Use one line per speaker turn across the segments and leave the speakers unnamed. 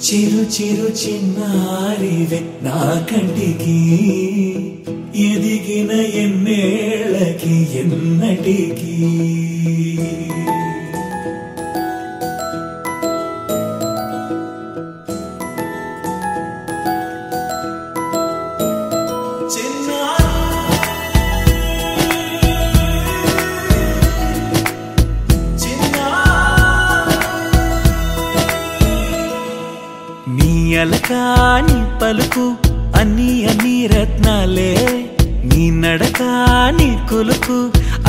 చిరు చిరు చిన్నారివే నా కంటికి ఎదిగిన ఎన్నేళ్ళకి ఎన్నటికి అలకాని పలుకు అన్ని అన్ని రత్నాలే నీ నడకాని కులుకు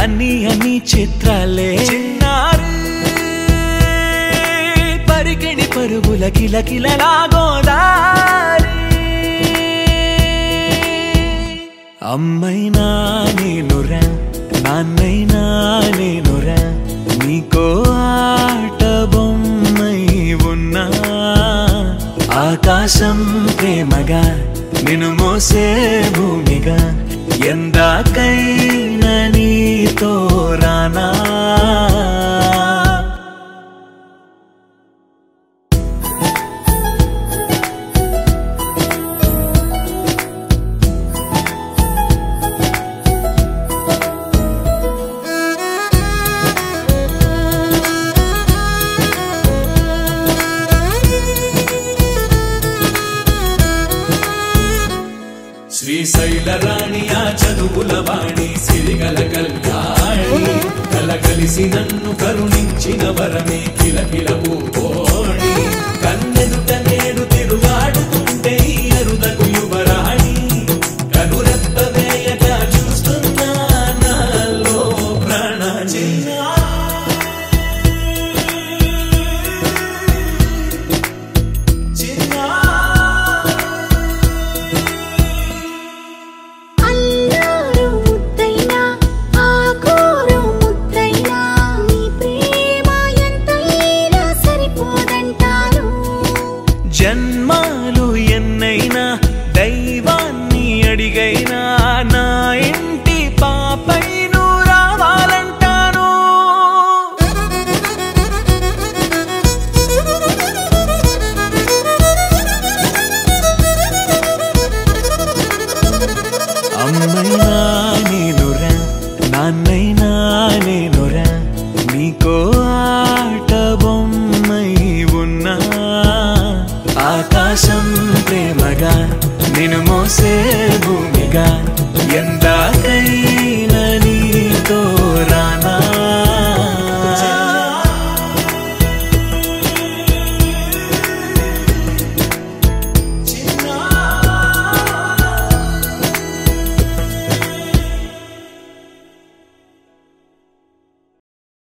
అన్ని అన్ని చిత్రాలే చిన్నారు పరికిణి పరుగుల కిలకిలలాగోదారి అమ్మైనా నేనురా నాన్నైనా నేనురా నీకో ఆట బొమ్మై ఉన్నా ఆకాశం ప్రేమగా నిన్ను మోసే భూమిగా ఎందాకైనా నీతో రానా శ్రీశైల రాణి ఆ చదువుల వాణి సిరిగల కళ్యాణి కలగలిసి నన్ను కరుణించిన వరమే కిలకిల పూకోణి కన్నెదుట నేడు తిరుగాడుతుంటే అరుదకు యువరాణి కనురెప్ప వేయక చూస్తున్నా నాలో ప్రాణ జన్మాలు ఎన్నైనా దైవాన్ని అడిగైనా నా ఇంటి పాపై నువ్వు రావాలంటాను అమ్మైనా నేనురా నాన్నైనా నేనురా నీకో ఆట బొమ్మై ఉన్నా ఆకాశం ప్రేమగా నిన్ను మోసే భూమిగా